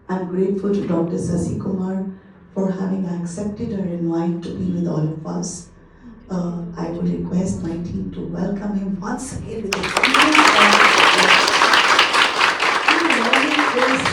I'm grateful to Dr. Sasi Kumar for having accepted our invite to be with all of us. I would request my team to welcome him once again with a huge round of applause.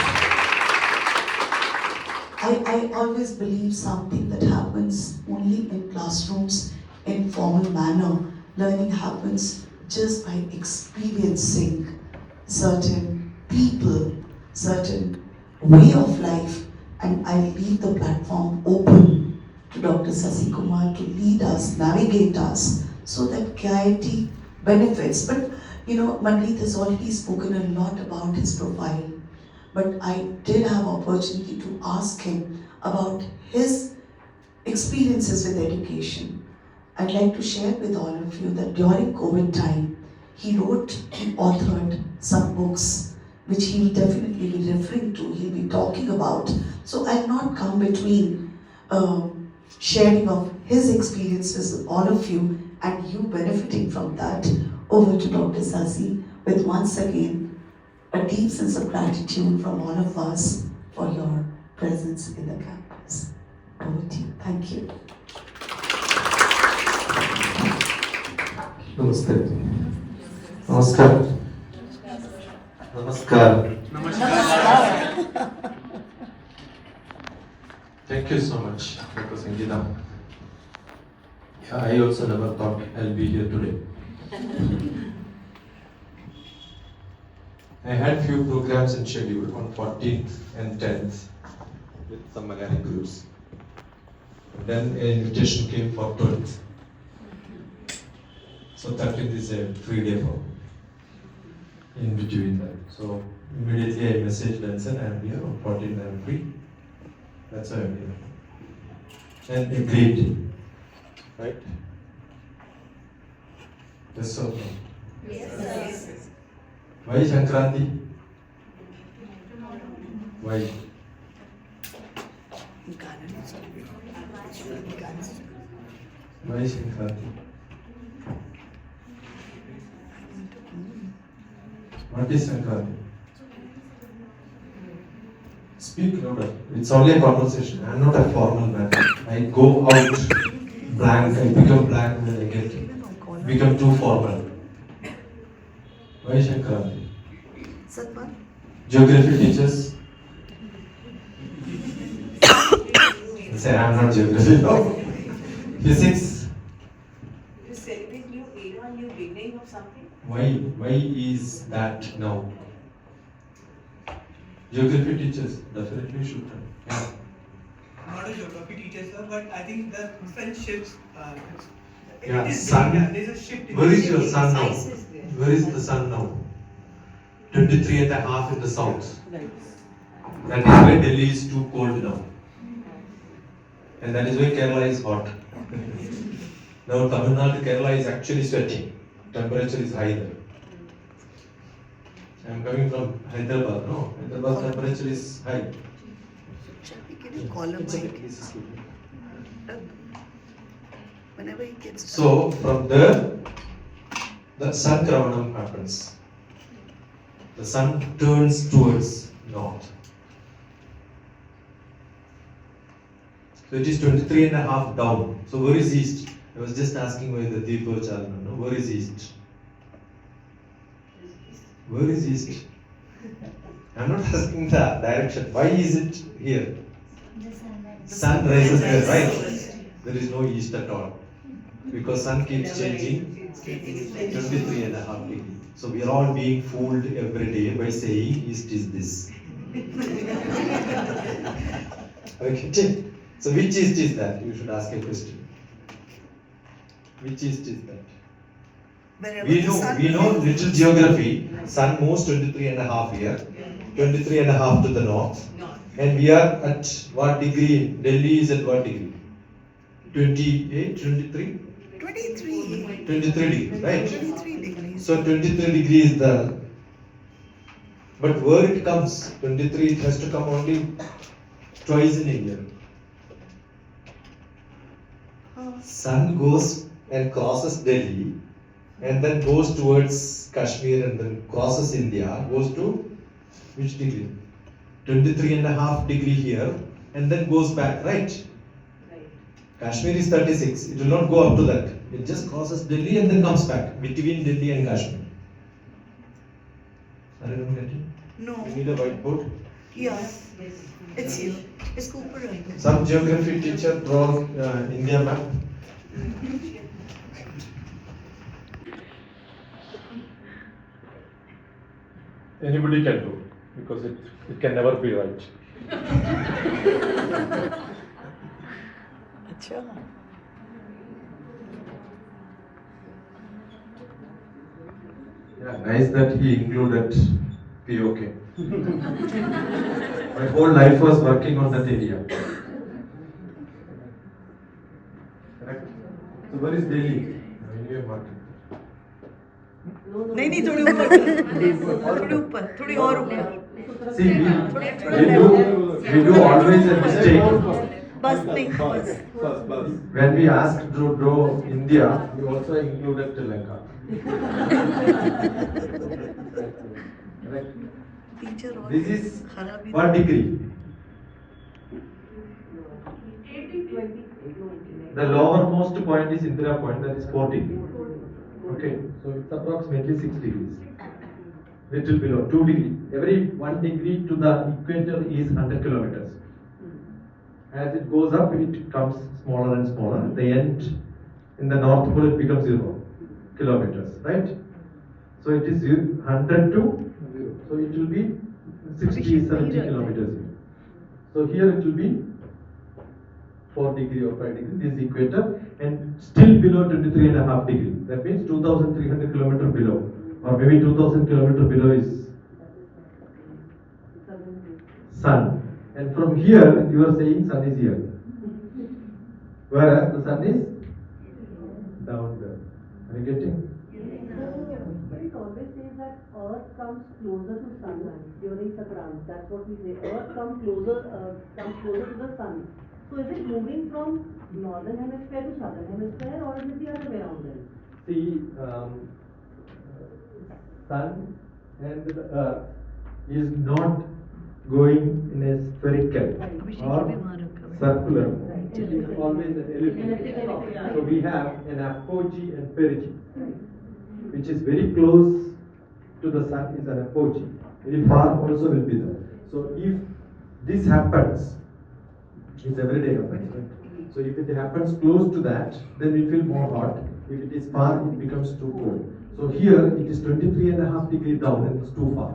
I always believe something that happens only in classrooms in formal manner. Learning happens just by experiencing certain people, certain way of life, and I leave the platform open to Dr. Sasi Kumar to lead us, navigate us, so that KIIT benefits. But Mandeep has already spoken a lot about his profile, but I did have opportunity to ask him about his experiences with education. I'd like to share with all of you that during COVID time, he wrote and authored some books which he will definitely be referring to, he'll be talking about. So I'll not come between sharing of his experiences with all of you and you benefiting from that. Over to Dr. Sasi with once again a deep sense of gratitude from all of us for your presence in the campus. Over to you. Thank you. Namaste. Namaskar. Namaskar. Namaskar. Thank you so much, Dr. Sangeeta. Yeah, I also never thought I'll be here today. I had few programs in schedule on 14th and 10th with some Malayali groups. And then an invitation came for 12th. So 13th is a free day for in between that. So immediately I messaged and said I'm here on 14th I'm free. That's why I'm here. And agreed. Right? Yes or no? Yes. Why Sankranti? Why? Why Sankranti? What is Sankranti? Speak louder. It's only a conversation. I'm not a formal man. I go out blank, I become blank, then I become too formal. Why Sankranti? Geography teachers? Say I'm not geography. No. Physics? You celebrate new era, new beginning of something? Why is that now? Geography teachers definitely should have. Yeah. Not a geography teacher, sir, but I think the friendships. Yeah, sun. There's a shift. Where is your sun now? Where is the sun now? 23 and a half in the south. That is why Delhi is too cold now. And that is why Kerala is hot. Now Tamil Nadu, Kerala is actually sweating. Temperature is high there. I am coming from Hyderabad. No, Hyderabad temperature is high. Can you call him whenever he gets So from there, the sun Kravanam happens. The sun turns towards north. So it is 23 and a half down. So where is east? I was just asking why the Deepa Chalana. No? Where is east? Where is east? I'm not asking the direction. Why is it here? Sun rises there, right? There is no east at all. Because sun keeps changing 23 and a half degrees. So we are all being fooled every day by saying east is this. Okay. So which east is that? You should ask a question. Which east is that? We know little geography. Sun moves 23 and a half here, 23 and a half to the north. And we are at what degree? Delhi is at what degree? 28, 23? 23. 23 degrees, right? 23 degrees. So 23 degrees is the. But where it comes, 23, it has to come only twice in a year. Sun goes and crosses Delhi and then goes towards Kashmir and then crosses India, goes to which degree? 23.5 degree here and then goes back, right? Kashmir is 36. It will not go up to that. It just crosses Delhi and then comes back between Delhi and Kashmir. Are you getting? No. You need a whiteboard. Yes. It's here. It's Cooper. Some geography teacher draw India map. Anybody can do because it can never be right. Acha. Yeah, nice that he included POK. My whole life was working on that area. Correct? So where is Delhi? Anyway, market. नहीं थोड़ी ऊपर थोड़ी और ऊपर See, we do always a mistake. बस नहीं बस When we asked to draw India, we also included Sri Lanka. Correct? Teacher और This is खराबी 1 degree. The lowermost point is Indira point, that is 4 degree. Okay, so it's approximately 6 degrees. Little below 2 degree. Every 1 degree to the equator is 100 kilometers. As it goes up, it becomes smaller and smaller. The end in the North Pole it becomes 0 kilometers, right? So it is 100 to 0. So it will be 60, 70 kilometers. So here it will be 4 degree or 5 degree, this equator, and still below 23.5 degree. That means 2,300 kilometer below, or maybe 2,000 kilometer below is sun. And from here, you are saying sun is here, whereas the sun is down there. Are you getting? But it always says that Earth comes closer to sun during Sakrant. That's what we say. Earth comes closer to the sun. So is it moving from northern hemisphere to southern hemisphere, or is it the other way around then? See, sun and the earth is not going in a spherical or circular. It is always an elliptical. So we have an apogee and perigee, which is very close to the sun is an apogee. Very far also will be there. So if this happens, it's every day happens. Right? So if it happens close to that, then we feel more hot. If it is far, it becomes too cold. So here it is 23.5 degree down and it's too far.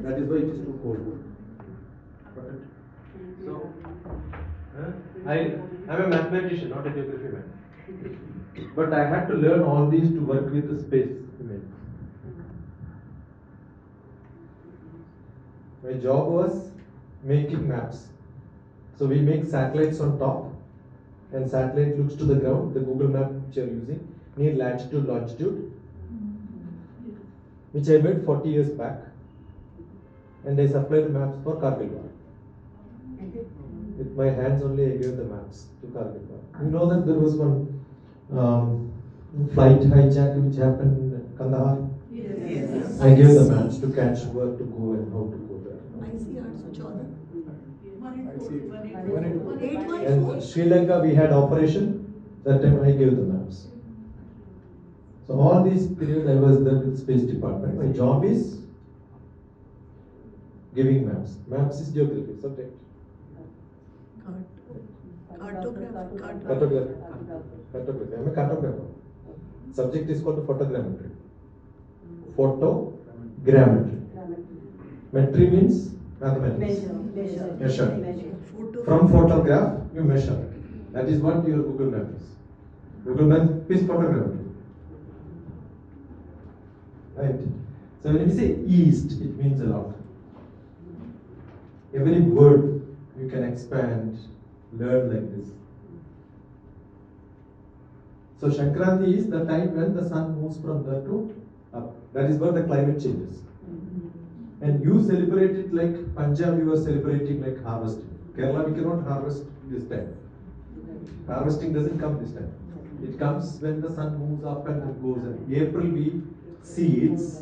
That is why it is too cold. So, I'm a mathematician, not a geography man. But I had to learn all these to work with the space image. My job was making maps. So we make satellites on top, and satellite looks to the ground, the Google map which you are using, need latitude, longitude, which I made 40 years back, and I supplied the maps for Kargil War. With my hands only I gave the maps to Kargil War. You know that there was one flight hijack which happened in Kandahar? Yes. I gave the maps to catch where to go and how to go there. And Sri Lanka we had operation, that time I gave the maps. So all these periods I was there with Space Department. My job is giving maps. Maps is geography subject. Cartography. Cartography. I'm a cartographer. Subject is called photogrammetry. Photogrammetry. Metry means mathematics. Measure. From photograph, you measure. That is what your Google map is. Google map is photogrammetry. Right? So when we say east, it means a lot. Every word you can expand, learn like this. So Shankranti is the time when the sun moves from there to up. That is where the climate changes. And you celebrate it like Punjab, you are celebrating like harvesting. Kerala, we cannot harvest this time. Harvesting doesn't come this time. It comes when the sun moves up and it goes. And April we seeds.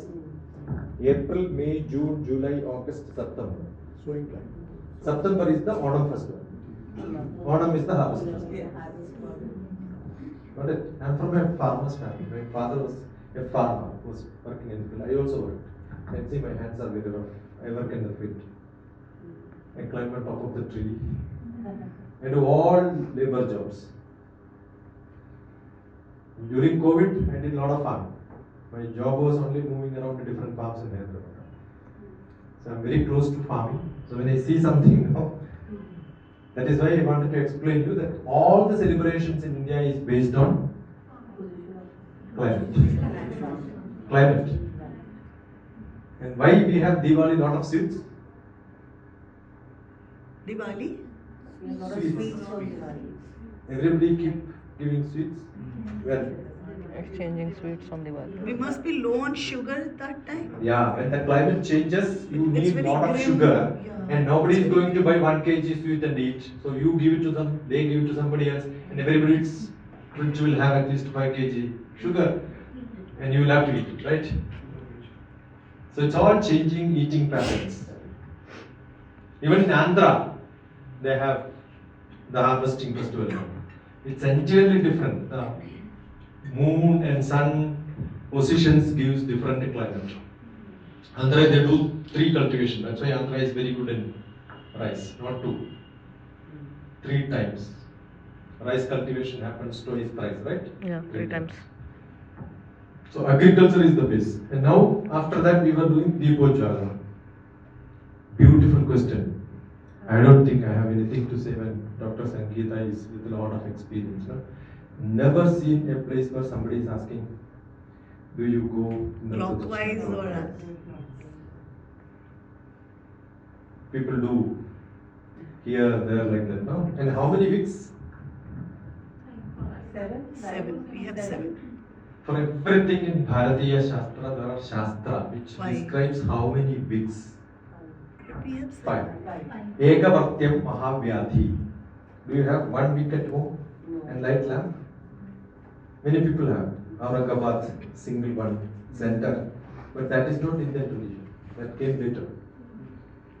April, May, June, July, August, September. sowing time. September is the autumn festival. Autumn is the harvest festival. Got it? I'm from a farmer's family. My father was a farmer who was working in the field. I also worked. You can see my hands are very rough. I work in the field. I climb on top of the tree. I do all labor jobs. During COVID, I did a lot of farming. My job was only moving around to different farms in Hyderabad. So I'm very close to farming. So when I see something now, that is why I wanted to explain to you that all the celebrations in India is based on climate. Climate. And why we have Diwali, lot of sweets? Diwali? Sweets. Everybody keep giving sweets. Well, Exchanging sweets on Diwali. We must be low on sugar at that time. yeah, when the climate changes, you It's need very lot of grim. sugar, Yeah. and nobody is going to buy 1 kg sweet and eat. So you give it to them, they give it to somebody else, and everybody's fridge will have at least 5 kg sugar, and you will have to eat it, right? So it's all changing eating patterns. Even in Andhra, they have the harvesting festival now. It's entirely different. The moon and sun positions gives different climate. Andhra, they do 3 cultivation. That's why Andhra is very good in rice, not 2. 3 times. Rice cultivation happens twice thrice, right? Yeah, 3 times. So agriculture is the base. And now after that we were doing Deepojala. Beautiful question. I don't think I have anything to say when Dr. Sangeeta is with a lot of experience. No? Never seen a place where somebody is asking, do you go in the Clockwise position or people do here, there, like that, no? And how many weeks? 7. We have 7. For everything in Bharatiya Shastra, there are Shastra which 5. describes how many weeks. We have 5. 7. Ekavartyam Mahavyadhi. Do you have 1 week at home and light lamp? Many people have. Aurangabad, single one, center. But that is not Indian tradition. That came later.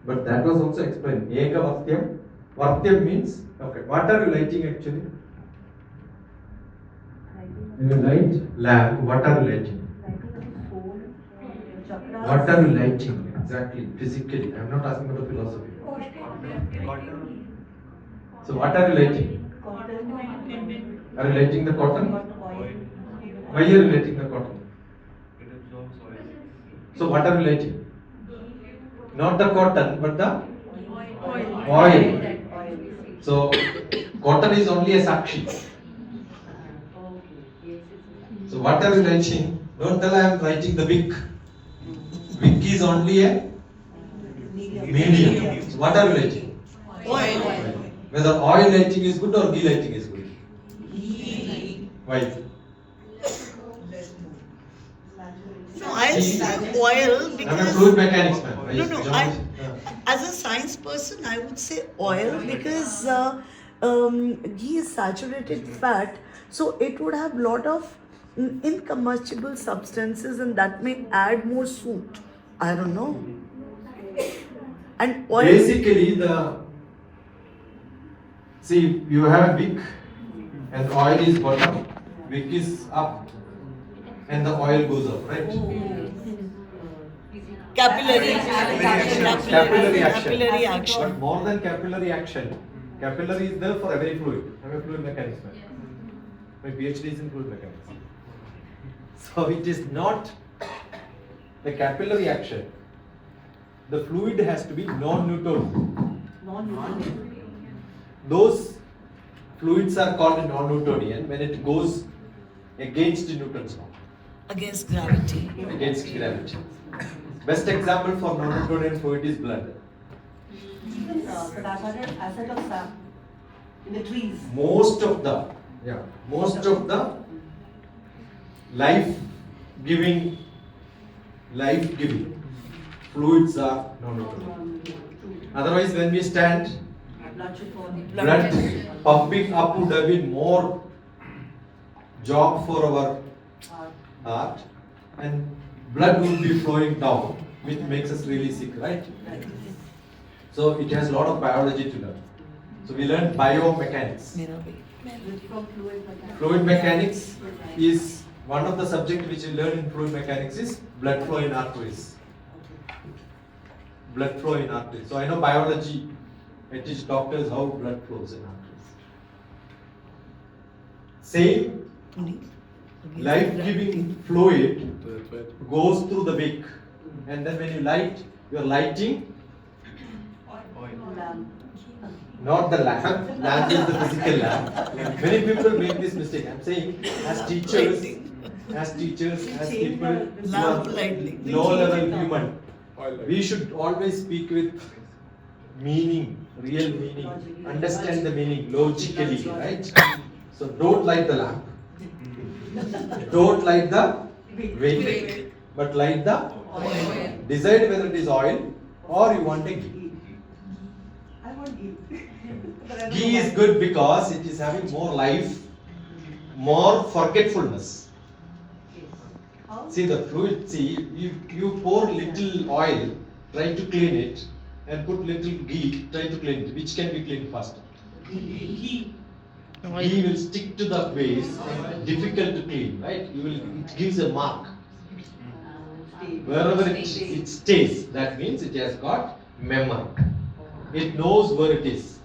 But that was also explained. Ekavartyam. Vartyam means, okay, what are you lighting actually? When you light lamp, what are you lighting? What are you lighting exactly, physically? I am not asking about the philosophy. So what are you lighting? Are you lighting the cotton? Why are you lighting the cotton? So what are you lighting? Not the cotton, but the oil. So cotton is only a sakshi. So what are you lighting? Don't tell I am lighting the wick. Wick is only a medium. So what are you lighting? Oil. Whether oil lighting is good or ghee lighting is good. Why? No, I'll say oil I'm a because fluid mechanics man. I No, used to no, join I, it. as a science person, I would say oil because ghee is saturated fat, so it would have lot of incombustible substances, and that may add more soot. I don't know. And oil. Basically, see, you have a wick and oil is bottom, wick is up, and the oil goes up, right? Capillary Capillary action. Capillary action. But more than capillary action, capillary is there for every fluid. I'm a fluid mechanics man. My PhD is in fluid mechanics. So it is not the capillary action. The fluid has to be non-Newtonian. Those fluids are called non-Newtonian when it goes against Newton's law. Against gravity. Against gravity. Best example for non-Newtonian fluid is blood. Even acid of sap in the trees. Most of the life-giving fluids are non-Newtonian. Otherwise, when we stand, blood pumping up would have been more job for our heart, and blood will be flowing down, which makes us really sick, right? So it has a lot of biology to learn. So we learn biomechanics. Fluid mechanics is one of the subjects which we learn in fluid mechanics is blood flow in arteries. Blood flow in arteries. So I know biology. I teach doctors how blood flows in arteries. Same life-giving fluid goes through the wick, and then when you light, you are lighting not the lamp. Lamp is the physical lamp. Many people make this mistake. I'm saying, as teachers, as people who are low-level human, we should always speak with meaning, real meaning, understand the meaning logically, right? So don't light the lamp, don't light the wick, but light the oil. Decide whether it is oil or you want a ghee. I want ghee. Ghee is good because it is having more life, more forgetfulness. See the fluid, you pour little oil, try to clean it, and put little ghee, try to clean it. Which can be cleaned faster? Ghee. Ghee will stick to the base and difficult to clean, right? It gives a mark. Wherever it stays, that means it has got memory. It knows where it is.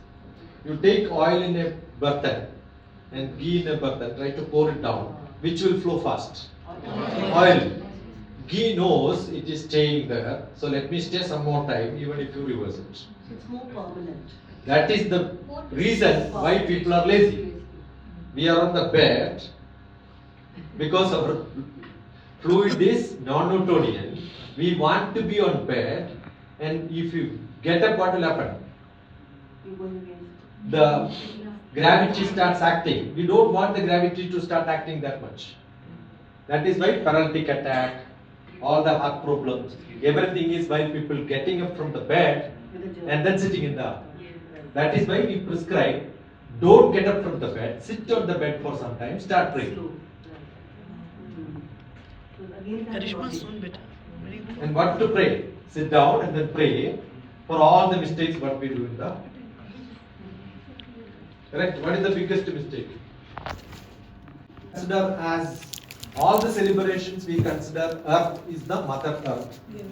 You take oil in a burtan and ghee in a burtan, try to pour it down. Which will flow fast? Oil. Ghee knows it is staying there, so let me stay some more time even if you reverse it. It's more permanent. That is the reason why people are lazy. We are on the bed because our fluid is non-Newtonian. We want to be on bed, and if you get up, what will happen? The gravity starts acting. We don't want the gravity to start acting that much. That is why paralytic attack, all the heart problems, everything is by people getting up from the bed and then sitting in the. That is why we prescribe, don't get up from the bed, sit on the bed for some time, start praying. And what to pray? Sit down and then pray for all the mistakes what we do in the. Correct? What is the biggest mistake? Consider as all the celebrations we consider Earth is the Mother Earth. Yes.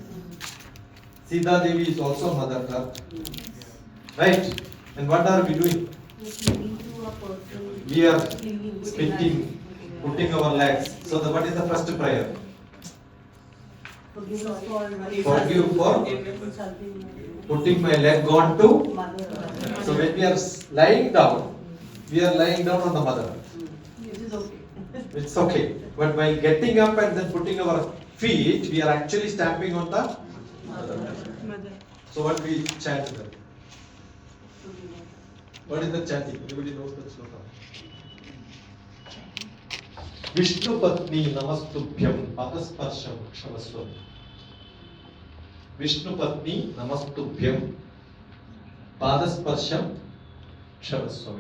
Sita Devi is also Mother Earth. Right? And what are we doing? We are spitting, putting our legs. So what is the first prayer? Forgive us for Forgive for putting my leg on to. So when we are lying down, we are lying down on the Mother. It is okay. It's okay. But while getting up and then putting our feet, we are actually stamping on the Mother. So what we chant then? What is the chanting? Everybody knows that sloka. Vishnu Patni Namastubhyam Padasparsham Kshavaswam. Vishnu Patni Namastubhyam Padasparsham Kshavaswam.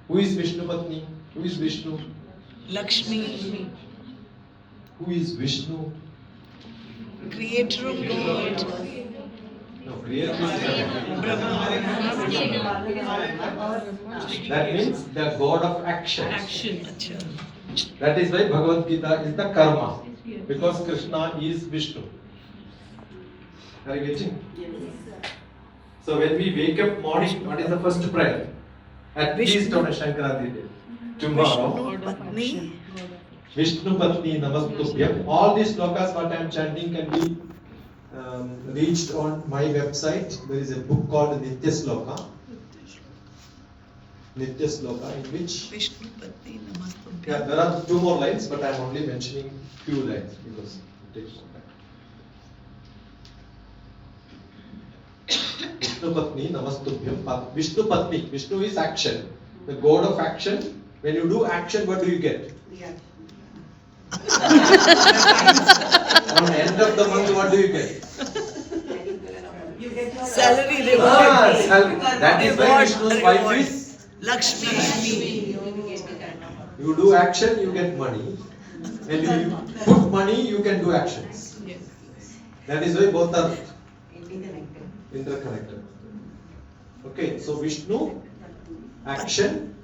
Who is Vishnu Patni? Who is Vishnu? Lakshmi, Who is Vishnu? creator of God. No, creator is that means the God of action. Acha. That is why Bhagavad Gita is the karma. Because Krishna is Vishnu. Are you getting? So when we wake up morning, what is the first prayer? At least on a Shankaradi day. Tomorrow, Patni, Vishnu Patni Namastubhyam. All these slokas what I am chanting can be reached on my website. There is a book called Nitya Sloka. Nitya Sloka, in which Vishnu Patni Namastubhyam. yeah, there are two more lines, but I am only mentioning few lines because it takes more time. Vishnu Patni Namastubhyam. Vishnu Patni. Vishnu is action. The God of action. When you do action, what do you get? On the end of the month, what do you get? You get your Salary Salary. That is why Vishnu's wife is. Lakshmi. You do action, you get money. When you put money, you can do actions. That is why both are interconnected. Okay, so Vishnu, action,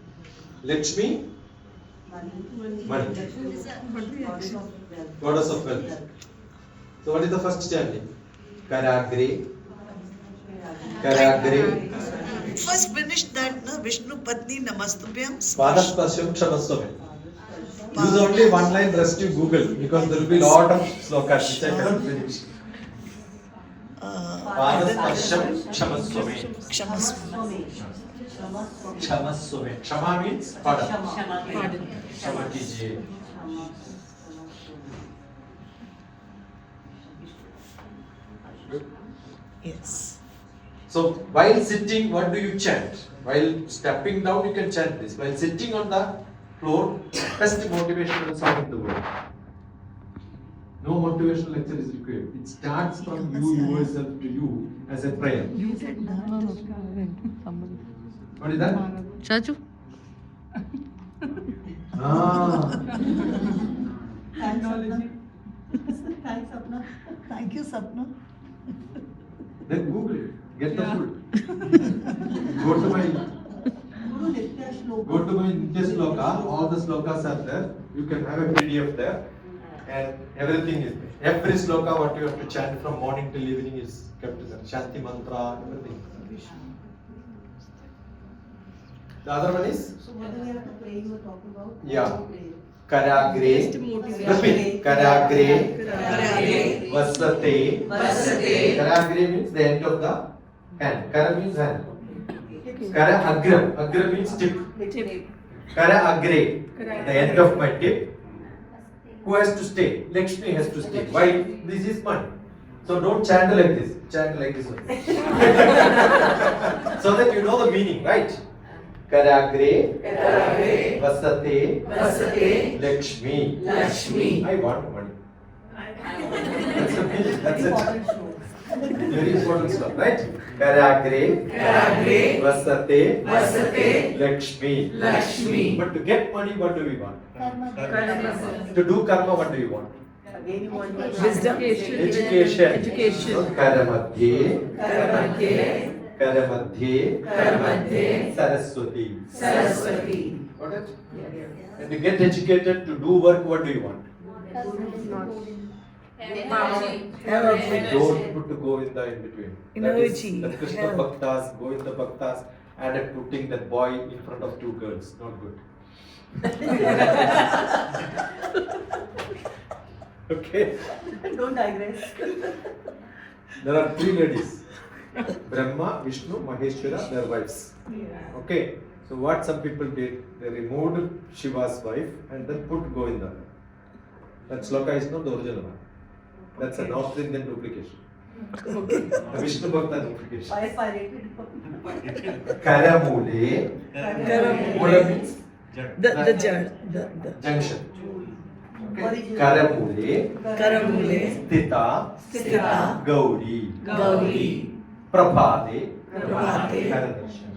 Lakshmi, money, goddess of wealth. So what is the first chanting? Karagre, Karagre, First finish that, na Vishnu Patni Namastubhyam. Padaspasham Kshamaswame. Use only one line, rest you Google because there will be lot of slokas which I cannot finish. Padaspasham Kshamaswame. Kshamaswame. Kshamaswame. Kshama means pardon. Kshama kijiye. Yes. So while sitting, what do you chant? While stepping down, you can chant this. While sitting on the floor, best motivational song in the world. No motivational lecture is required. It starts from you yourself to you as a prayer. You said that. No, somebody. What is that? Chaju. Ah. Thanks, Sapna. Thank you, Sapna. Then Google it. Get the full. Go to my Guru Nitya Shloka. Go to my Nitya Sloka, all the slokas are there. You can have a PDF there, and everything is there. Every sloka what you have to chant from morning till evening is kept there. Shanti mantra, everything. The other one is? So what do we have to pray you were talking about? Yeah. Karagre, repeat. Karagre, Vasate. Karagre means the end of the hand. Kara means hand. Kara agram. Agram means tip. Kara agre. The end of my tip. Who has to stay? Lakshmi has to stay. Why? This is money. So don't chant like this. Chant like this one. So that you know the meaning, right? Karagre, Vasate, Lakshmi. I want money. That's the meaning. That's it. Very important stuff, right? Karagre, Vasate, Lakshmi. But to get money, what do we want? To do karma, what do you want? Wisdom. Education. Karamadhye, Saraswati. Got it? And to get educated, to do work, what do you want? Don't put to go in the in between. Energy. That Krishna Bhaktas, Govinda Bhaktas, added putting that boy in front of two girls. Not good. Okay. Don't digress. There are three ladies. Brahma, Vishnu, Maheshwara, their wives. Okay. So what some people did, they removed Shiva's wife and then put Govinda. That sloka is not the original one. That's a North Indian duplication. The Vishnu Bhakta duplication. Karamule. Mula means The jad. The junction. Okay. Karamule. Stita. Gauri. Prabhate. Karadarshan.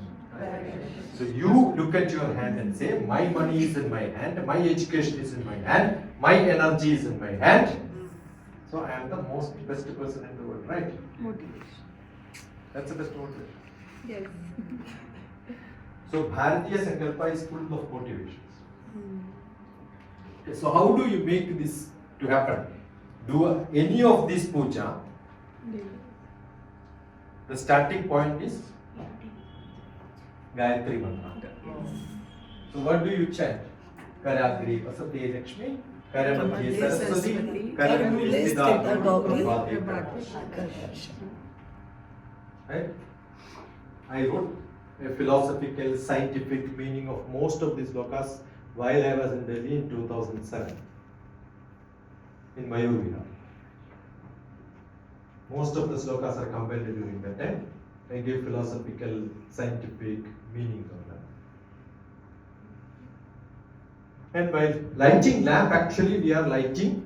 So you look at your hand and say, my money is in my hand, my education is in my hand, my energy is in my hand. So I am the most best person in the world, right? Motivation. That's the best motivation. Yes. So Bharatiya Sankalpa is full of motivations. Okay, so how do you make this to happen? Do any of this puja, the starting point is Gayatri Mantra. So what do you chant? Karagri Vasate Lakshmi, Karamadhye Saraswati, Karamule Stita Gauri, right? I wrote a philosophical, scientific meaning of most of these lokas while I was in Delhi in 2007 in Mayur Vihar. Most of the slokas are compiled during that time. I give philosophical, scientific meanings on that. And while lighting lamp, actually we are lighting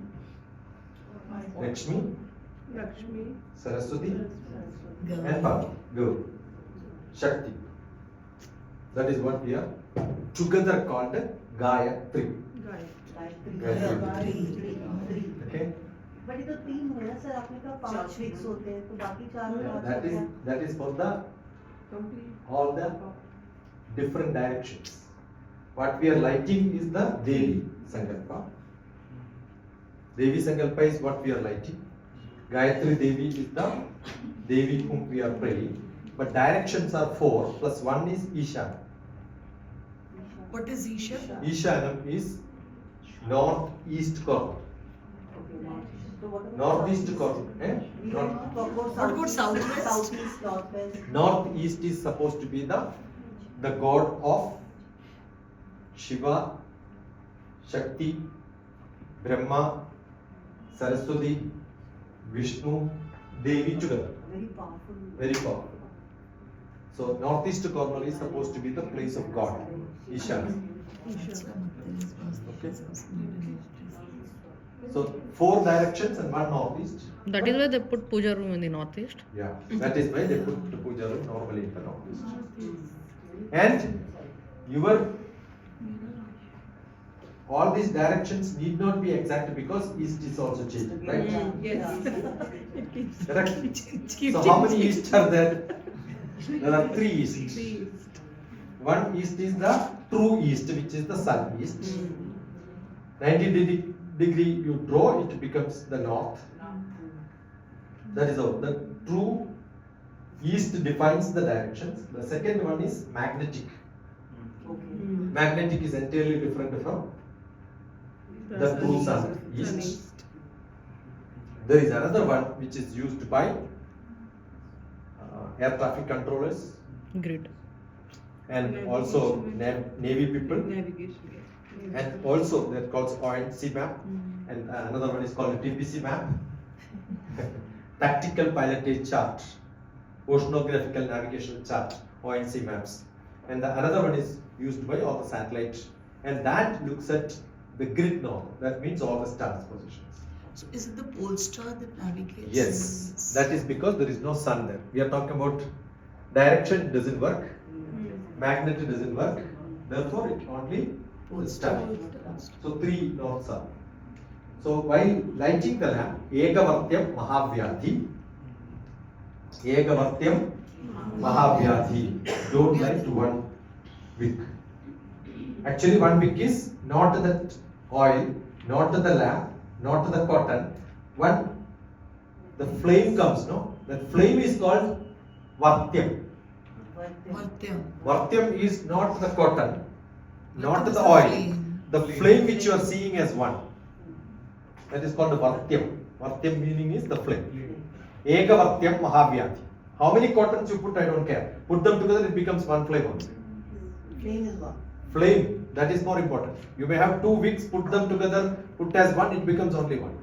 Lakshmi, Saraswati, and Parvati, Gauri, Shakti. That is what we are together called Gayatri. Okay. But ये तो तीन हुए ना sir, आपने कहा 5 fix होते हैं, तो बाकी 4 में That is for the all the different directions. What we are lighting is the Devi Sankalpa. Devi Sankalpa is what we are lighting. Gayatri Devi is the Devi whom we are praying. But directions are 4 plus 1 is Isha. What is Isha? Ishanam is northeast corner. So what about Northeast corner. We don't talk about What about southwest? Southeast, northwest. Northeast is supposed to be the god of Shiva, Shakti, Brahma, Saraswati, Vishnu, Devi together. Very powerful. Very powerful. So northeast corner is supposed to be the place of God, Ishana. Okay. So 4 directions and 1 northeast. That is why they put puja room in the northeast. Yeah, that is why they put the puja room normally in the northeast. And your all these directions need not be exact because east is also changing, right? Yes. Correct. So how many east are there? There are 3 east. One east is the true east, which is the sun east. 90 degree you draw, it becomes the north. That is all. The true east defines the directions. The second one is magnetic. Magnetic is entirely different from the true sun east. There is another one which is used by air traffic controllers Grid. and also navy people, and also that calls ONC map, and another one is called TPC map. Tactical pilotage chart, oceanographical navigational chart, ONC maps, and the another one is used by all the satellites, and that looks at the grid north. That means all the stars positions. So is it the pole star that navigates? Yes, that is because there is no sun there. We are talking about direction doesn't work, magnet doesn't work, therefore it only Pole star. star. So 3 north sun. So while lighting the lamp, Ekavatyam Mahavyadhi. Ekavatyam Mahavyadhi. Don't light one wick. Actually, 1 wick is not that oil, not the lamp, not the cotton. The flame comes, no? That flame is called Vartyam. Vartyam. Vartyam is not the cotton, not Vartyam is the the oil. flame. The flame which you are seeing as one. That is called Vartyam. Vartyam meaning is the flame. Eka Vartyam Mahavyadhi. How many cottons you put, I don't care. Put them together, it becomes one flame only. Flame is one. Flame, that is more important. You may have 2 wicks, put them together, put as one, it becomes only one.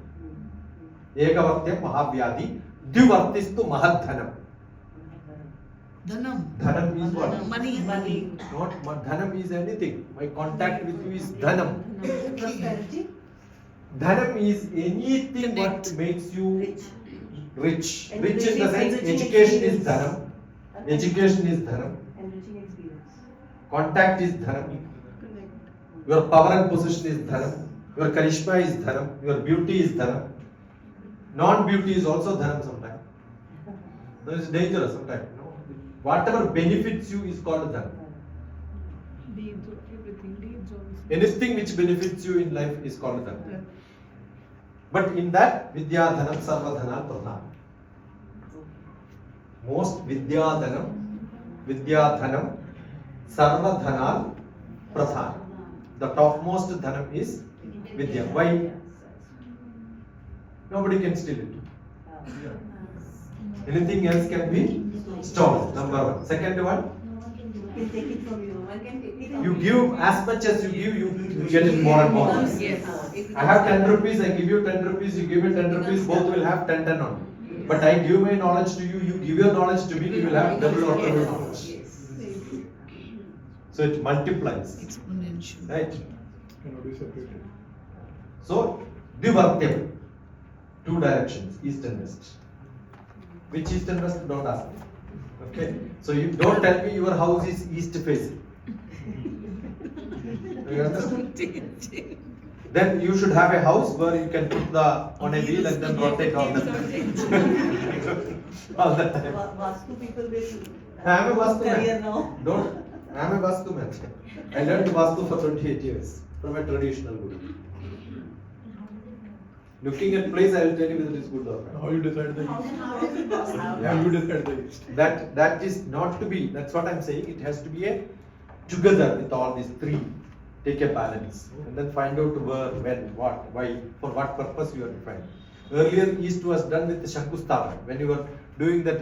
Eka Vartyam Mahavyadhi. Dvivartistu Mahadhanam. Dhanam. Dhanam is what? Money. Not dhanam is anything. My contact with you is dhanam. Prosperity. Dhanam is anything what Connect. makes you Rich. rich. And Rich in the sense enriching education is experience. dhanam. Education is dhanam. Enriching experience. Contact is dhanam. Your power and position is dhanam. Your charisma is dhanam. Your beauty is dhanam. Non-beauty is also dhanam sometimes. That is dangerous sometimes. No? Whatever benefits you is called dhanam. Anything which benefits you in life is called dhanam. But in that, Vidya Dhanam Sarva Dhana Pradhan. Most Vidya Dhanam Sarva Dhana Pradhan. The topmost Dhanam is Vidya. Why? Nobody can steal it. Anything else can be stolen. Number 1. Second one, Can take it from you. One can take it from you give as much as you give, you get it more and more. I have 10 rupees, I give you 10 rupees, you give me 10 rupees, both will have 10 only. But I give my knowledge to you, you give your knowledge to me, you will have double or triple knowledge. So it multiplies. Exponential. Right? So, Dvivartyam. 2 directions, east and west. Which east and west? Don't ask me. Okay? So you don't tell me your house is east facing. You understand? Then you should have a house where you can put on a wheel and then rotate all the time. All the time. Vastu people will I am a Vastu career man. now. Don't. I am a Vastu man. I learned Vastu for 28 years from a traditional guru. Looking at place, I will tell you whether it is good or bad. How you decide the east? Yeah. How you decide the east? That is not to be. That's what I'm saying. It has to be a together with all these three. Take a balance and then find out where, when, what, why, for what purpose you are defined. Earlier, East was done with the Shankustava. When you were doing that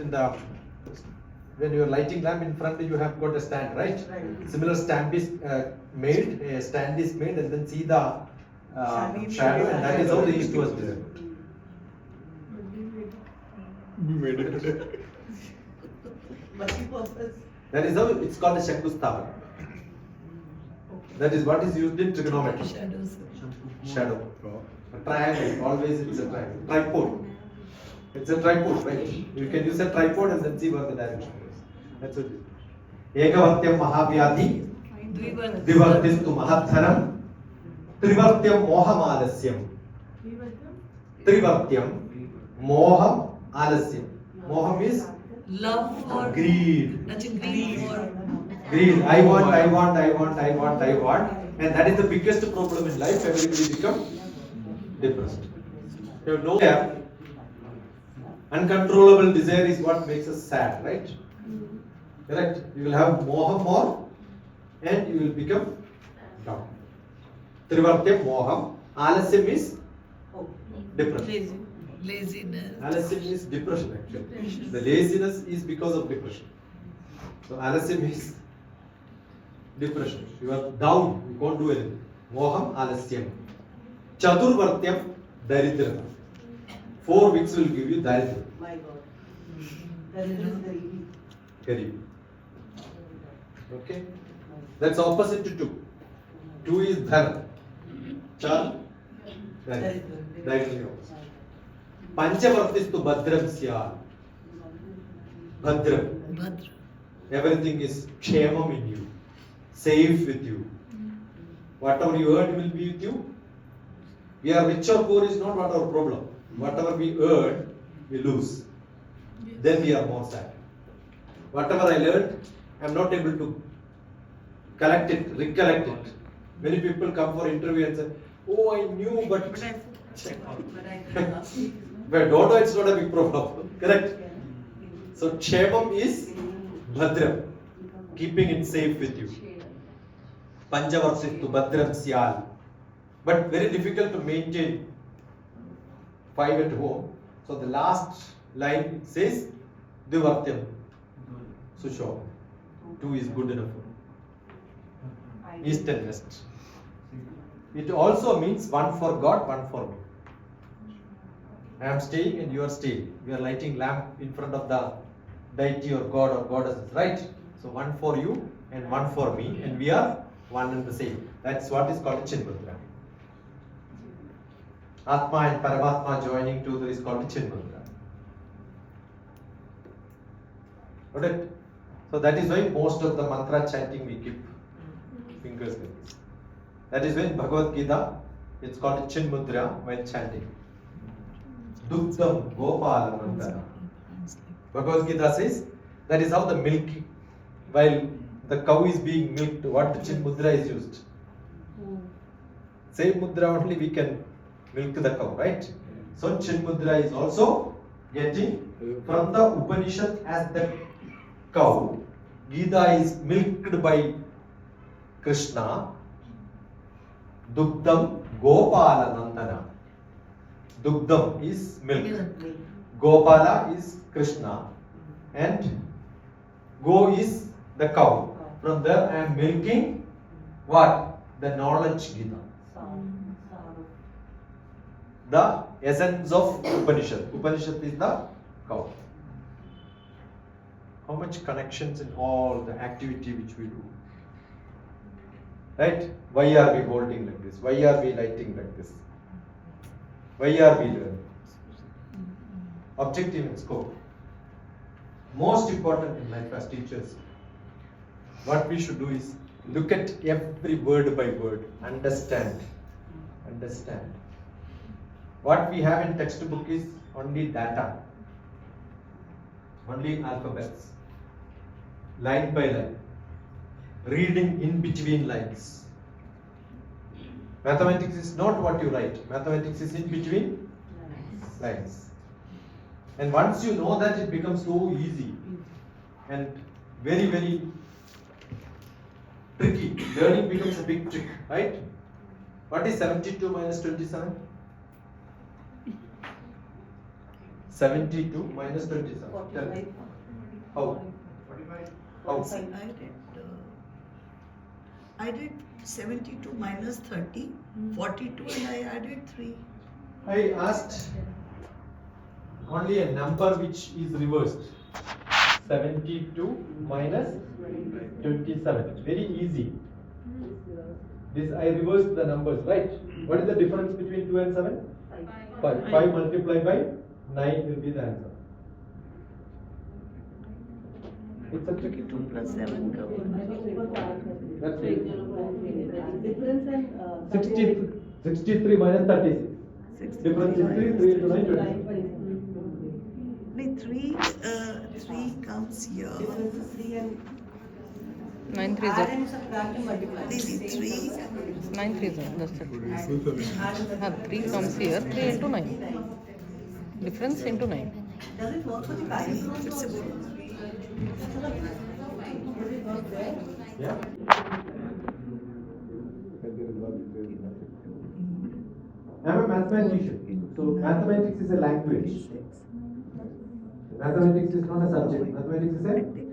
when you are lighting lamp in front, you have got a stand, right? Similar stand is made, a stand is made, and then see the shadow, and that is how the East was done. We made it today. Multi-purpose. That is how it's called a Shankustava. That is what is used in trigonometry. Shadow. A triangle, always it's a triangle. Tripod. It's a tripod, right? You can use a tripod and then see where the direction is. That's what it is. Ekavatyam Mahavyadhi, Divartistu Mahatharam, Trivartyam Moham Alasyam. Trivartyam Moham Alasyam. Moham is Love for greed. greed for Greed. I want. And that is the biggest problem in life. Everybody become depressed. You have no care. Uncontrollable desire is what makes us sad, right? Correct? You will have moha more and you will become down. Trivartyam moham. Alasyam is depression. laziness. Alasyam is depression actually. The laziness is because of depression. So alasyam is depression. You are down, you can't do anything. Moham alasyam. Chaturvartyam daridra. 4 weeks will give you daridra. My God. That is very Garib. Okay? That's opposite to 2. 2 is dhana. Char daridra. Daridra. Panchavartistu bhadram syal. Bhadram. Bhadra. Everything is kshemam in you. Safe with you. Whatever you earn will be with you. We are rich or poor is not what our problem. Whatever we earn, we lose. Then we are more sad. Whatever I learned, I am not able to collect it, recollect it. Many people come for interview and say, "Oh, I knew, but but don't know, it's not a big problem." Correct? So kshemam is bhadram, keeping it safe with you. Panchavartittu bhadram syal. But very difficult to maintain 5 at home. So the last line says Divartyam Sushom. 2 is good enough. East and west. It also means one for God, one for me. I am staying and you are staying. We are lighting lamp in front of the deity or God or goddesses, right? So one for you and one for me, and we are one and the same. That's what is called a Chinmudra. Atma and Paramatma joining together is called a Chinmudra. Got it? So that is why most of the mantra chanting we keep fingers like this. That is why in Bhagavad Gita it's called a Chinmudra while chanting. Duktam Gopala Mandana. Bhagavad Gita says that is how the milk, while the cow is being milked, what Chinmudra is used. Same mudra only we can milk the cow, right? So Chinmudra is also getting from the Upanishad as the cow. Gita is milked by Krishna. Dugdam Gopala Nandana. Dugdam is milk. Gopala is Krishna. And Go is the cow. From there I am milking what? The knowledge Gita. The essence of Upanishad. Upanishad is the cow. How much connections in all the activity which we do? Right? Why are we holding like this? Why are we lighting like this? Why are we learning? Objective and scope. Most important in life as teachers, what we should do is look at every word by word, understand. Understand. What we have in textbook is only data, only alphabets. line by line, reading in between lines. Mathematics is not what you write, mathematics is in between lines. And once you know that, it becomes so easy and very, very tricky. Learning becomes a big trick, right? What is 72 minus 27? 72 minus 27. Tell me. How? How? I did 72 minus 30, 42, and I added 3. I asked only a number which is reversed. 72 minus 27. Very easy. This I reversed the numbers, right? What is the difference between 2 and 7? 5. 5 multiplied by 9 will be the answer. It's a tricky 2 plus 7 That's it. Difference and 63 minus 36. Difference is 3. 3 into 9, 26. 3 comes here. Difference is 3 and 9 3 add and subtract and multiply. 3. 9 3 that's it. Add and 3 comes here, 3 into 9. Difference into 9. Does it work for the parallel? It's a Yeah. I'm a mathematician. So mathematics is a language. Mathematics is not a subject. Mathematics is a language.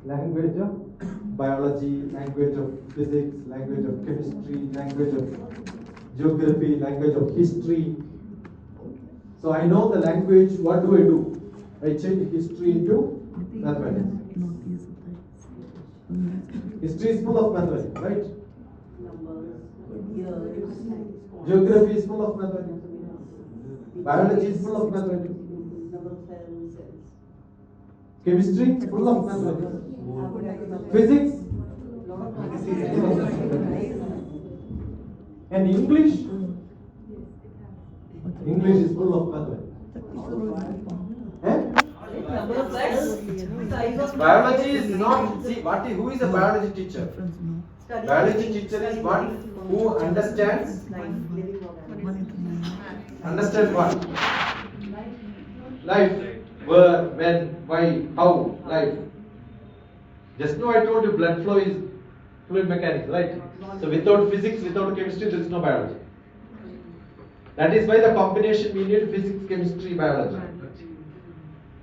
Language of biology, language of physics, language of chemistry, language of geography, language of history. So I know the language. What do? I change history into mathematics. History is full of mathematics, right? Numbers, years, Geography is full of mathematics. Biology is full of mathematics. number of cells. Chemistry is full of mathematics. Physics and English. English is full of mathematics. Eh? Number of cells, size of Biology is not. See, who is a biology teacher? study. Biology teacher is one who understands. Understand what? Life. Where, when, why, how, life. Just now I told you blood flow is fluid mechanics, right? So without physics, without chemistry, there is no biology. That is why the combination we need physics, chemistry, biology.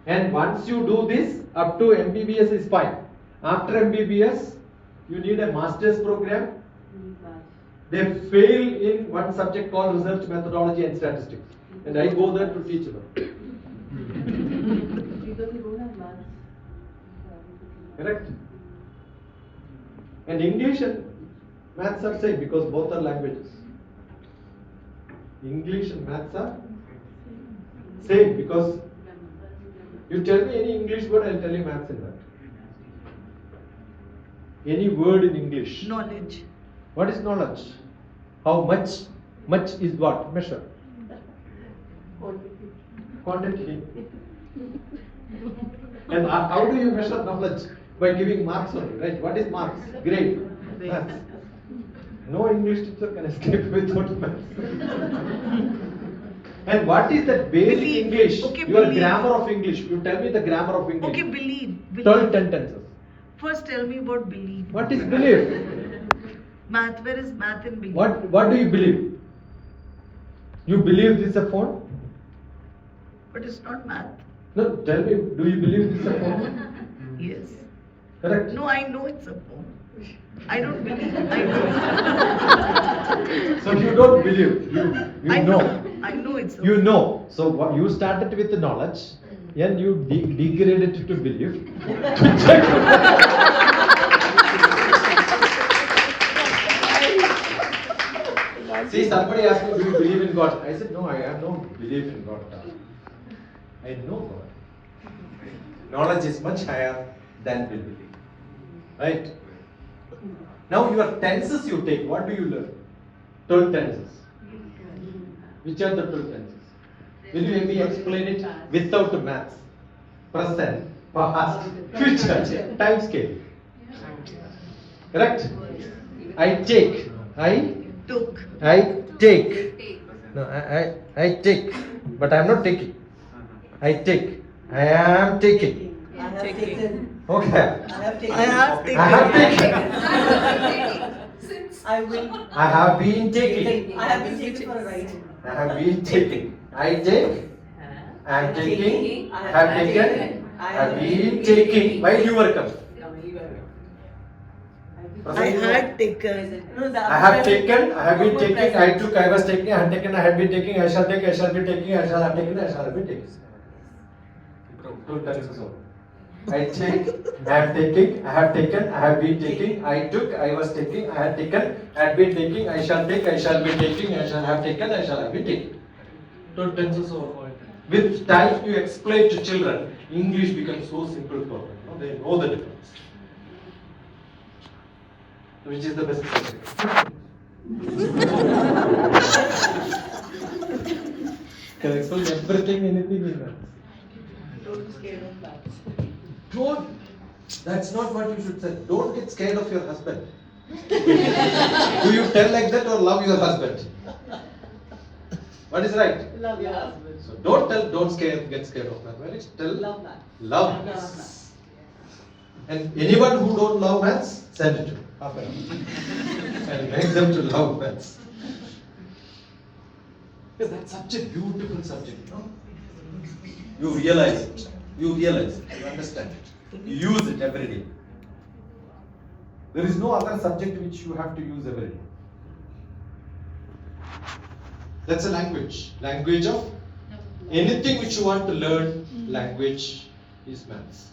And once you do this, up to MBBS is fine. After MBBS, you need a master's program. They fail in one subject called research methodology and statistics. And I go there to teach them. Because we don't have maths. Correct? And English and maths are same because both are languages. English and maths are same because you tell me any English word, I'll tell you maths in that. Any word in English. knowledge. What is knowledge? How much? Much is what? Measure. Quantity. And how do you measure knowledge? By giving marks only, right? What is marks? Grade. Maths. No English teacher can escape without maths. And what is that basic Believe. English? Okay, Your believe. grammar of English. You tell me the grammar of English. Okay, believe. 12 sentences. First, tell me about believe. What is belief? Math. Where is math in believe? What do you believe? You believe this is a phone? But it's not math. No, tell me, do you believe this is a phone? Yes. Correct? No, I know it's a phone. I don't believe. I know. So you don't believe, you I know. I know it's a You phone. know. So you started with the knowledge and you degraded it to belief. See, somebody asked me, do you believe in God? I said, no, I have no belief in God. I know God. Knowledge is much higher than belief. Right? Now your tenses you take, what do you learn? 12 tenses. Which are the 12 tenses? Will you maybe explain it without maths? present, past, future, time scale. Correct? I take. I take. No, I take. But I am not taking. I take. I am taking. I have taken. Okay. I have taken. I have taken. I have taken. I will. I have been taking. I have been taken for a ride. I have been taking. I take. I am taking. I have taken. I have been taking. While you were coming. I had taken. I have taken, I have been taking, I took, I was taking, I had taken, I had been taking, I shall take, I shall be taking, I shall have taken, I shall have been taking. Don't tell us so. I take, I have taking, I have taken, I have been taking, I took, I was taking, I had taken, I had been taking, I shall take, I shall be taking, I shall have taken, I shall have been taking. Don't tenses over. With time you explain to children, English becomes so simple for them. They know the difference. Which is the best subject? Can I explain everything, anything in that? Don't be scared of that. Don't. That's not what you should say. Don't get scared of your husband. Do you tell like that or love your husband? What is right? Love your husband. So don't tell, don't get scared of mathematics. Tell Love that. love maths. And anyone who don't love maths, send it to me. Half an hour. And make them to love maths. Because that's such a beautiful subject, no? You realize it. You realize it. You understand it. You use it every day. There is no other subject which you have to use every day. That's a language. Language of anything which you want to learn, language is maths.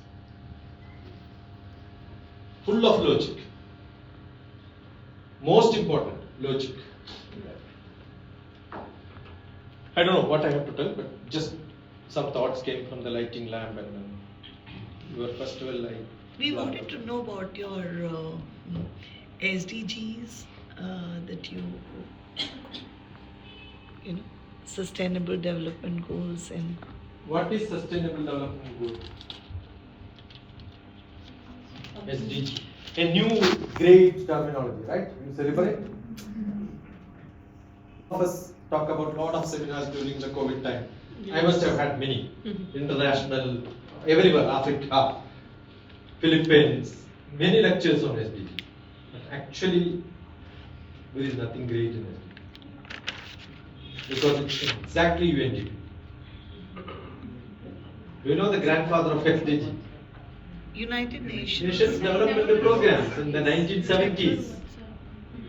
Full of logic. Most important, logic. I don't know what I have to tell, but just some thoughts came from the lighting lamp and then your festival light. We wanted to know about your SDGs that you know, sustainable development goals and. What is sustainable development goal? SDG. A new great terminology, right? You celebrate. Of us talk about lot of seminars during the COVID time. I must have had many. International, everywhere, Africa, Philippines, many lectures on SDG. But actually, there is nothing great in SDG. Because it's exactly UNDP. Do you know the grandfather of SDG? United Nations. Nations Development Programs in the 1970s.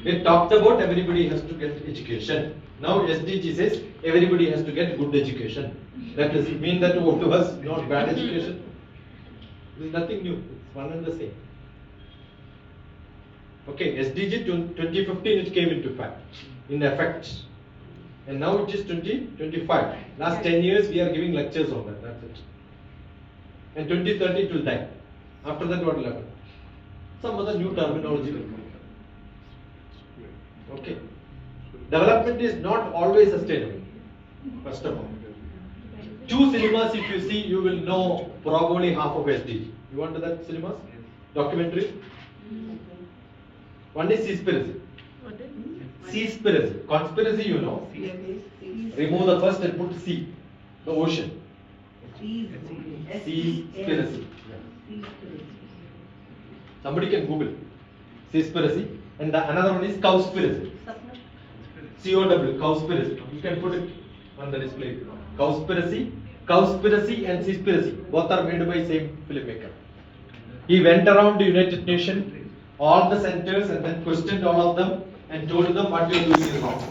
They talked about everybody has to get education. Now SDG says everybody has to get good education. That does it mean that all of us not bad education? There is nothing new. It's one and the same. Okay, SDG 2015 it came into effect. And now it is 2025. Last 10 years we are giving lectures on that. That's it. And 2030 it will die. After that what will happen? Some other new terminology will come. Okay. Development is not always sustainable. First of all. 2 cinemas if you see, you will know probably half of SDG. You want to that cinemas? Documentary? One is Seaspiracy. Seaspiracy. Conspiracy you know. Remove the first and put sea. The ocean. Seaspiracy. Somebody can Google Seaspiracy. And another one is Cowspiracy. COW, Cowspiracy. You can put it on the display. Cowspiracy and Seaspiracy. Both are made by same filmmaker. He went around the United Nations, all the centers, and then questioned all of them and told them what you are doing is wrong.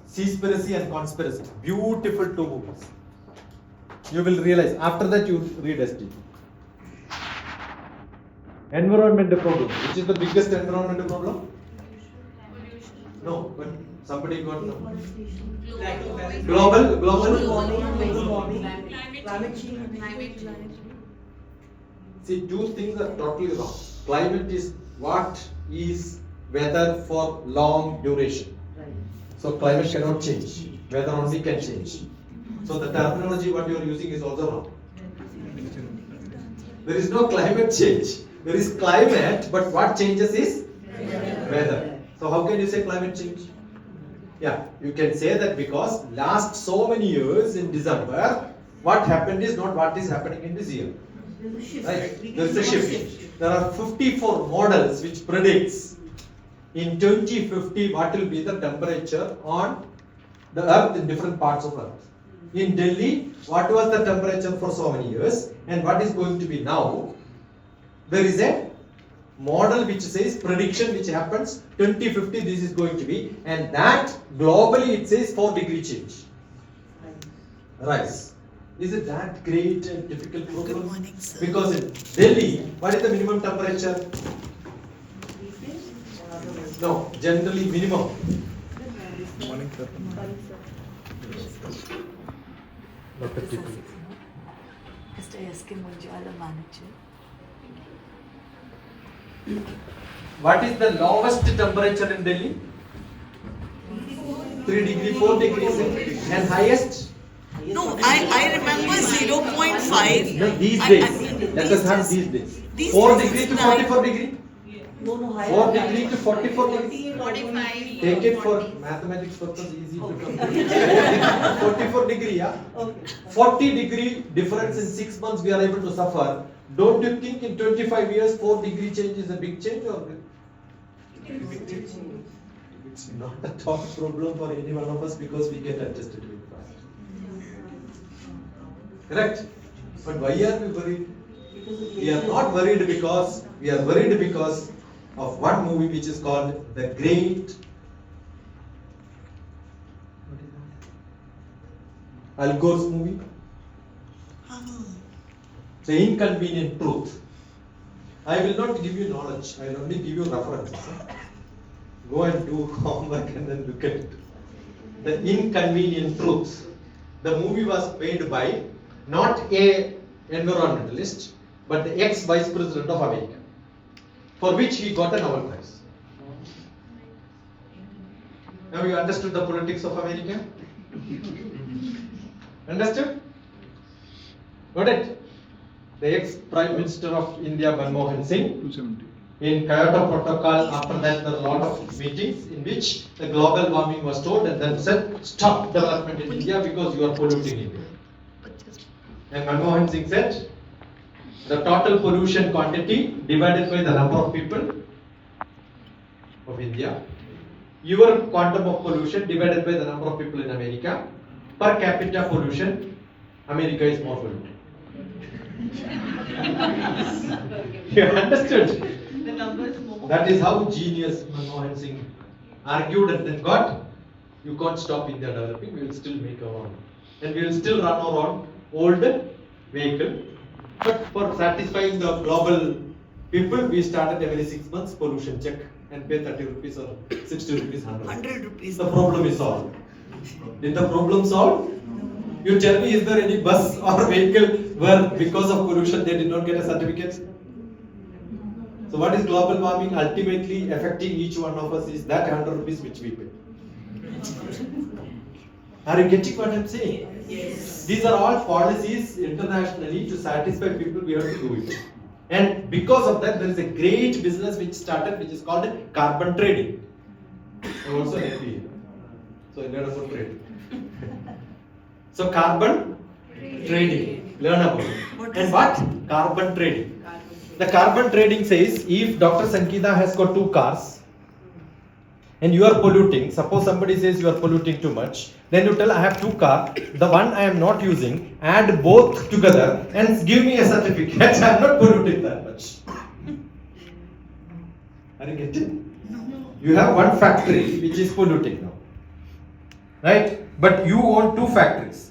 Seaspiracy and Conspiracy. Beautiful 2 movies. You will realize. After that you read SDG. Environmental problem. Which is the biggest environmental problem? No, but somebody got no. Global warming, climate change. See, 2 things are totally wrong. Climate is what is weather for long duration. So climate cannot change. Weather only can change. So the terminology what you are using is also wrong. There is no climate change. There is climate, but what changes is weather. So how can you say climate change? Yeah, you can say that because last so many years in December, what happened is not what is happening in this year. Right? There is a shift. There are 54 models which predicts in 2050 what will be the temperature on the earth in different parts of earth. In Delhi, what was the temperature for so many years and what is going to be now? There is a model which says prediction which happens 2050 this is going to be, and that globally it says 4-degree change. Rise. Is it that great and difficult problem? Good morning, sir. Because in Delhi, what is the minimum temperature? No, generally minimum. Morning, sir. Dr. TP. Mr. S.K. Munjwala, manager. What is the lowest temperature in Delhi? 3 degree, 4 degrees, and highest? No, I remember 0.5. No, these I- days. Let us have these days. These 4 days degree is to nine. 44 degree. No, no, higher. 4 degree to 44 degree. 45. Take it for mathematics purpose, easy to come. 44 degree, yeah. Okay. 40 degree difference in 6 months we are able to suffer. Don't you think in 25 years 4 degree change is a big change or? It's not a top problem for any one of us because we get adjusted with fast. Correct? But why are we worried? We are not worried because we are worried because of one movie which is called The Great Al Gore's movie. The Inconvenient Truth. I will not give you knowledge, I will only give you references. Go and do homework and then look at it. The Inconvenient Truth. The movie was made by not a environmentalist, but the ex-Vice President of America, for which he got a Nobel Prize. Now you understood the politics of America? Understood? Got it? The ex-Prime Minister of India, Manmohan Singh, 270. in Kyoto Protocol, after that there were a lot of meetings in which the global warming was told and then said, stop development in India because you are polluting India. And Manmohan Singh said, the total pollution quantity divided by the number of people of India, your quantum of pollution divided by the number of people in America, per capita pollution, America is more polluted. You understood? The number is more. That is how genius Manmohan Singh argued and then got, you can't stop India developing, we will still make our own. And we will still run our own old vehicle. But for satisfying the global people, we started every 6 months pollution check and pay 30 rupees or 60 rupees, 100 rupees. The problem is solved. Did the problem solve? You tell me, is there any bus or vehicle where because of pollution they did not get a certificate? So what is global warming ultimately affecting each one of us is that 100 rupees which we pay. Are you getting what I am saying? Yes. These are all policies internationally to satisfy people, we have to do it. And because of that, there is a great business which started which is called carbon trading. I'm also an MBA. So I learned about trading. So carbon trading. Learn about it. What And is what? Carbon trading. The carbon trading says if Dr. Sankita has got 2 cars and you are polluting, suppose somebody says you are polluting too much, then you tell I have 2 cars, the one I am not using, add both together and give me a certificate. I am not polluting that much. Are you getting? You have one factory which is polluting now. Right? But you own 2 factories.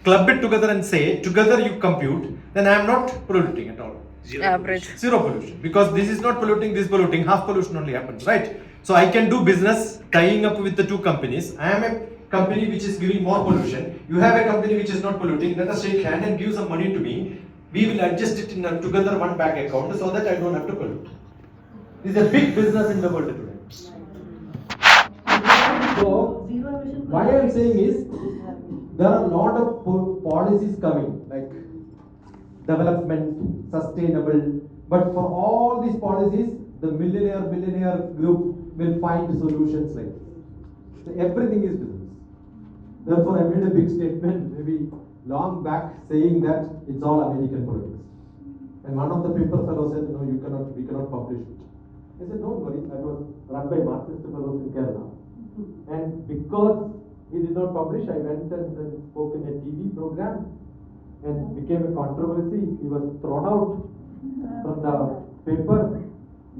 Club it together and say, together you compute, then I am not polluting at all. Average. Zero pollution. Because this is not polluting, this is polluting, half pollution only happens, right? So I can do business tying up with the 2 companies. I am a company which is giving more pollution. You have a company which is not polluting. Let us shake hand and give some money to me. We will adjust it in together one bank account so that I don't have to pollute. This is a big business in the world today. So, Zero emission. why I am saying is, there are a lot of policies coming, like development, sustainable, but for all these policies, the billionaire group will find solutions like this. So everything is business. Therefore, I made a big statement maybe long back saying that it's all American politics. And one of the paper fellows said, no, we cannot publish it. I said, don't worry, that was run by Marxist fellows in Kerala. And because he did not publish, I went and spoke in a TV program and became a controversy. He was thrown out from the paper.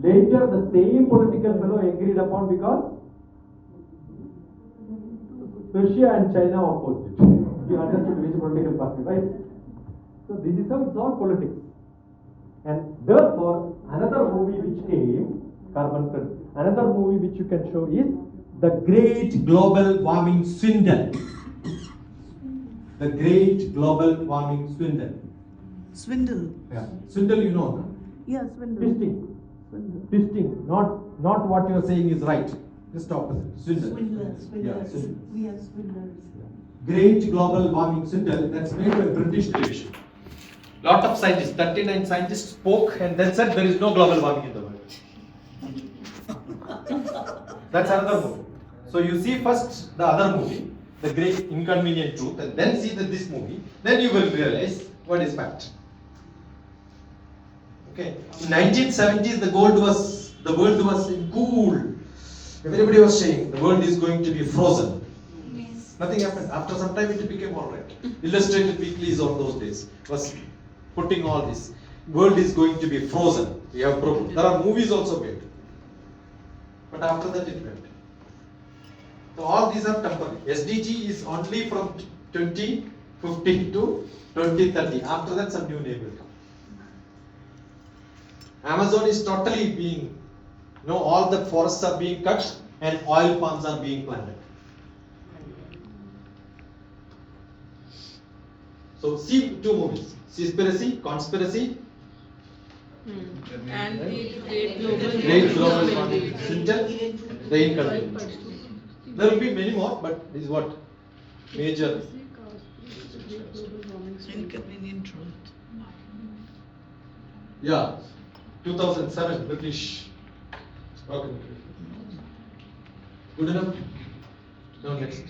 Later, the same political fellow agreed upon because Russia and China opposed it. You understood which political party, right? So this is how it's all politics. And therefore, another movie which came, Carbon Credit, another movie which you can show is The Great Global Warming Swindle. The Great Global Warming Swindle. Swindle. Yeah. Swindle, you know, no? Yeah, swindle. Twisting. Twisting. Not what you are saying is right. Just opposite. Swindle. Swindlers. Yeah, swindle. We are swindlers. Great Global Warming Swindle, that's made by British television. Lot of scientists, 39 scientists spoke and then said there is no global warming in the world. That's another movie. So you see first the other movie, The Great Inconvenient Truth, and then see this movie, then you will realize what is fact. Okay. In 1970s the world was in cool. Everybody was saying the world is going to be frozen. Nothing happened. After some time it became alright. Illustrated weeklies of those days was putting all this. World is going to be frozen. We have problem. There are movies also made. But after that it went. So all these are temporary. SDG is only from 2015 to 2030. After that some new name will come. Amazon is totally being, all the forests are being cut and oil palms are being planted. So see two movies, Conspiracy, And the Great Global Warming Swindle, The Inconvenient. There will be many more, but this is what major. Inconvenient truth. Yeah, 2007 British. Okay. Good enough. Now next.